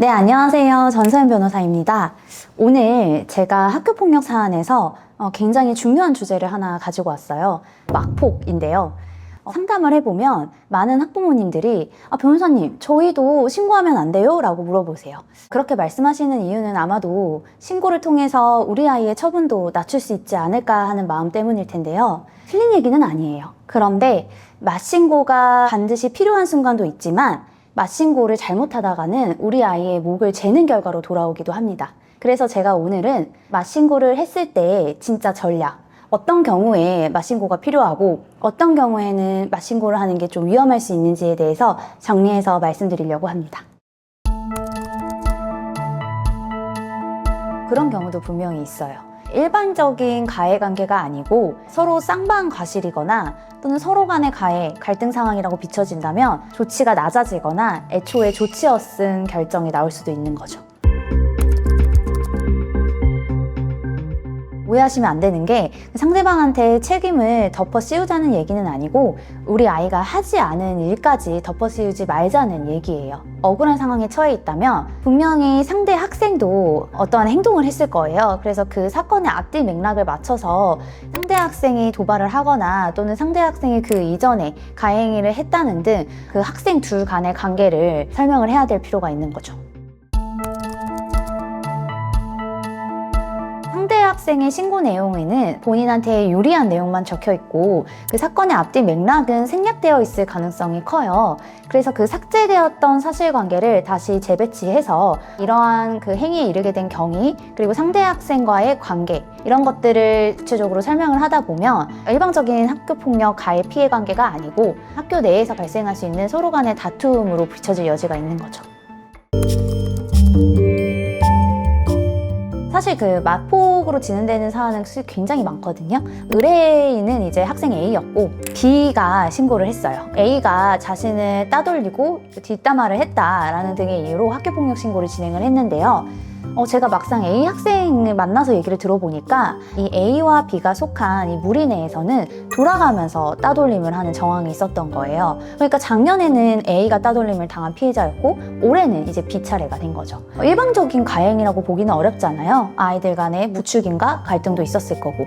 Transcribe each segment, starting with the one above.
네, 안녕하세요. 전서연 변호사입니다. 오늘 제가 학교폭력 사안에서 굉장히 중요한 주제를 하나 가지고 왔어요. 막폭인데요. 상담을 해보면 많은 학부모님들이 변호사님, 저희도 신고하면 안 돼요? 라고 물어보세요. 그렇게 말씀하시는 이유는 아마도 신고를 통해서 우리 아이의 처분도 낮출 수 있지 않을까 하는 마음 때문일 텐데요. 틀린 얘기는 아니에요. 그런데 맞신고가 반드시 필요한 순간도 있지만 맞신고를 잘못하다가는 우리 아이의 목을 재는 결과로 돌아오기도 합니다. 그래서 제가 오늘은 맞신고를 했을 때 진짜 전략, 어떤 경우에 맞신고가 필요하고 어떤 경우에는 맞신고를 하는 게 좀 위험할 수 있는지에 대해서 정리해서 말씀드리려고 합니다. 그런 경우도 분명히 있어요. 일반적인 가해 관계가 아니고 서로 쌍방과실이거나 또는 서로 간의 가해, 갈등 상황이라고 비춰진다면 조치가 낮아지거나 애초에 조치 없음 결정이 나올 수도 있는 거죠. 오해하시면 안 되는 게 상대방한테 책임을 덮어 씌우자는 얘기는 아니고 우리 아이가 하지 않은 일까지 덮어 씌우지 말자는 얘기예요. 억울한 상황에 처해 있다면 분명히 상대 학생도 어떠한 행동을 했을 거예요. 그래서 그 사건의 앞뒤 맥락을 맞춰서 상대 학생이 도발을 하거나 또는 상대 학생이 그 이전에 가해 행위를 했다는 등 그 학생 둘 간의 관계를 설명을 해야 될 필요가 있는 거죠. 상대 학생의 신고 내용에는 본인한테 유리한 내용만 적혀 있고 그 사건의 앞뒤 맥락은 생략되어 있을 가능성이 커요. 그래서 그 삭제되었던 사실관계를 다시 재배치해서 이러한 그 행위에 이르게 된 경위 그리고 상대 학생과의 관계 이런 것들을 구체적으로 설명을 하다 보면 일방적인 학교폭력 가해 피해 관계가 아니고 학교 내에서 발생할 수 있는 서로 간의 다툼으로 비춰질 여지가 있는 거죠. 사실 그 맞폭으로 진행되는 사안은 굉장히 많거든요. 의뢰인은 이제 학생 A였고 B가 신고를 했어요. A가 자신을 따돌리고 뒷담화를 했다라는 등의 이유로 학교폭력 신고를 진행을 했는데요. 제가 막상 A 학생을 만나서 얘기를 들어보니까 이 A와 B가 속한 이 무리 내에서는 돌아가면서 따돌림을 하는 정황이 있었던 거예요. 그러니까 작년에는 A가 따돌림을 당한 피해자였고 올해는 이제 B 차례가 된 거죠. 일방적인 가해행위라고 보기는 어렵잖아요. 아이들 간의 부추김과 갈등도 있었을 거고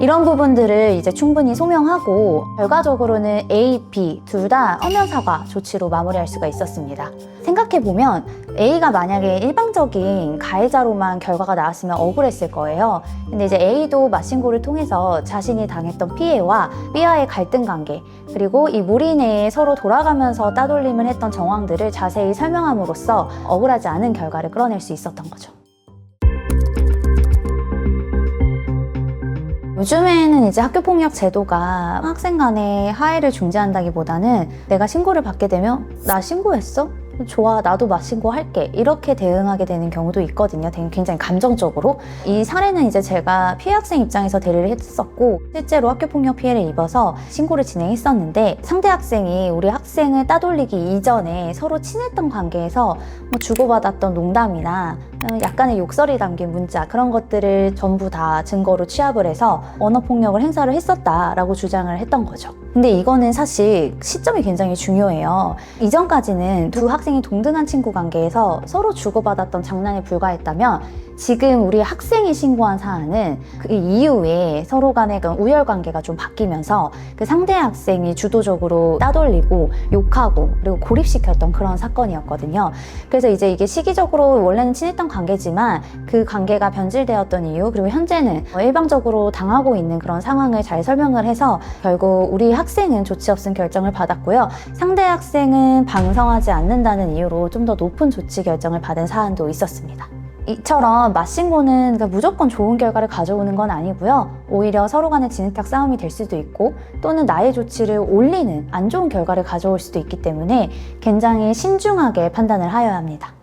이런 부분들을 이제 충분히 소명하고 결과적으로는 A, B 둘 다 서면 사과 조치로 마무리할 수가 있었습니다. 생각해보면 A가 만약에 일방적인 가해자로만 결과가 나왔으면 억울했을 거예요. 근데 이제 A도 맞신고를 통해서 자신이 당했던 피해와 B와의 갈등 관계 그리고 이 무리 내에 서로 돌아가면서 따돌림을 했던 정황들을 자세히 설명함으로써 억울하지 않은 결과를 끌어낼 수 있었던 거죠. 요즘에는 이제 학교폭력 제도가 학생 간의 하해를 중재한다기보다는 내가 신고를 받게 되면 나 신고했어? 좋아, 나도 맞신고할게 이렇게 대응하게 되는 경우도 있거든요. 굉장히 감정적으로. 이 사례는 이제 제가 피해 학생 입장에서 대리를 했었고 실제로 학교폭력 피해를 입어서 신고를 진행했었는데 상대 학생이 우리 학생을 따돌리기 이전에 서로 친했던 관계에서 주고받았던 농담이나 약간의 욕설이 담긴 문자 그런 것들을 전부 다 증거로 취합을 해서 언어폭력을 행사를 했었다라고 주장을 했던 거죠. 근데 이거는 사실 시점이 굉장히 중요해요. 이전까지는 두 학생이 동등한 친구 관계에서 서로 주고받았던 장난에 불과했다면 지금 우리 학생이 신고한 사안은 그 이후에 서로 간의 우열 관계가 좀 바뀌면서 그 상대 학생이 주도적으로 따돌리고 욕하고 그리고 고립시켰던 그런 사건이었거든요. 그래서 이제 이게 시기적으로 원래는 친했던 관계지만 그 관계가 변질되었던 이유 그리고 현재는 일방적으로 당하고 있는 그런 상황을 잘 설명을 해서 결국 우리 학생은 조치 없음 결정을 받았고요. 상대 학생은 방성하지 않는다는 이유로 좀 더 높은 조치 결정을 받은 사안도 있었습니다. 이처럼 맞신고는 무조건 좋은 결과를 가져오는 건 아니고요. 오히려 서로 간의 진흙탕 싸움이 될 수도 있고 또는 나의 조치를 올리는 안 좋은 결과를 가져올 수도 있기 때문에 굉장히 신중하게 판단을 하여야 합니다.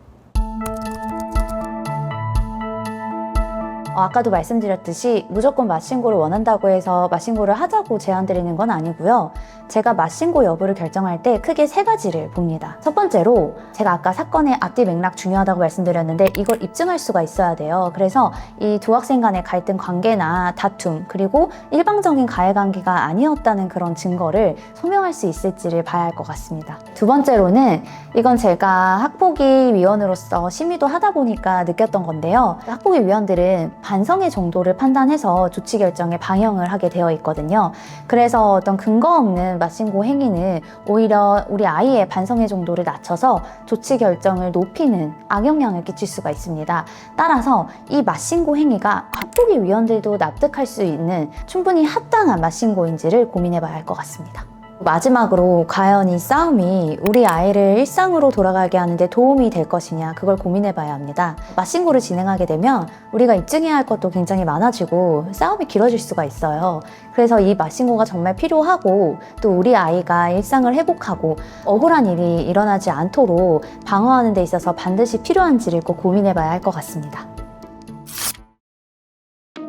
아까도 말씀드렸듯이 무조건 맞신고를 원한다고 해서 맞신고를 하자고 제안드리는 건 아니고요. 제가 맞신고 여부를 결정할 때 크게 세 가지를 봅니다. 첫 번째로 제가 아까 사건의 앞뒤 맥락 중요하다고 말씀드렸는데 이걸 입증할 수가 있어야 돼요. 그래서 이 두 학생 간의 갈등 관계나 다툼 그리고 일방적인 가해관계가 아니었다는 그런 증거를 소명할 수 있을지를 봐야 할 것 같습니다. 두 번째로는 이건 제가 학폭위 위원으로서 심의도 하다 보니까 느꼈던 건데요. 학폭위 위원들은 반성의 정도를 판단해서 조치 결정에 방영을 하게 되어 있거든요. 그래서 어떤 근거 없는 맞신고 행위는 오히려 우리 아이의 반성의 정도를 낮춰서 조치 결정을 높이는 악영향을 끼칠 수가 있습니다. 따라서 이 맞신고 행위가 학폭위 위원들도 납득할 수 있는 충분히 합당한 맞신고인지를 고민해 봐야 할 것 같습니다. 마지막으로 과연 이 싸움이 우리 아이를 일상으로 돌아가게 하는데 도움이 될 것이냐 그걸 고민해 봐야 합니다. 맞신고를 진행하게 되면 우리가 입증해야 할 것도 굉장히 많아지고 싸움이 길어질 수가 있어요. 그래서 이 맞신고가 정말 필요하고 또 우리 아이가 일상을 회복하고 억울한 일이 일어나지 않도록 방어하는 데 있어서 반드시 필요한지를 꼭 고민해 봐야 할 것 같습니다.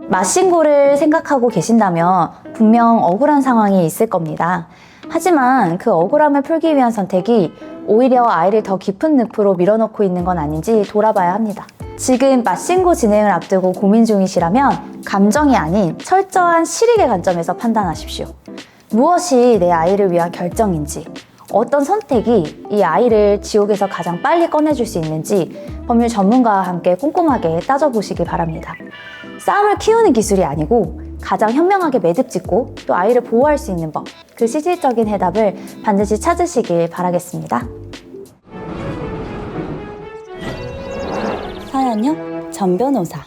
맞신고를 생각하고 계신다면 분명 억울한 상황이 있을 겁니다. 하지만 그 억울함을 풀기 위한 선택이 오히려 아이를 더 깊은 늪으로 밀어넣고 있는 건 아닌지 돌아봐야 합니다. 지금 맞신고 진행을 앞두고 고민 중이시라면 감정이 아닌 철저한 실익의 관점에서 판단하십시오. 무엇이 내 아이를 위한 결정인지, 어떤 선택이 이 아이를 지옥에서 가장 빨리 꺼내줄 수 있는지 법률 전문가와 함께 꼼꼼하게 따져보시기 바랍니다. 싸움을 키우는 기술이 아니고 가장 현명하게 매듭 짓고 또 아이를 보호할 수 있는 법, 그 실질적인 해답을 반드시 찾으시길 바라겠습니다. 사연력 전 변호사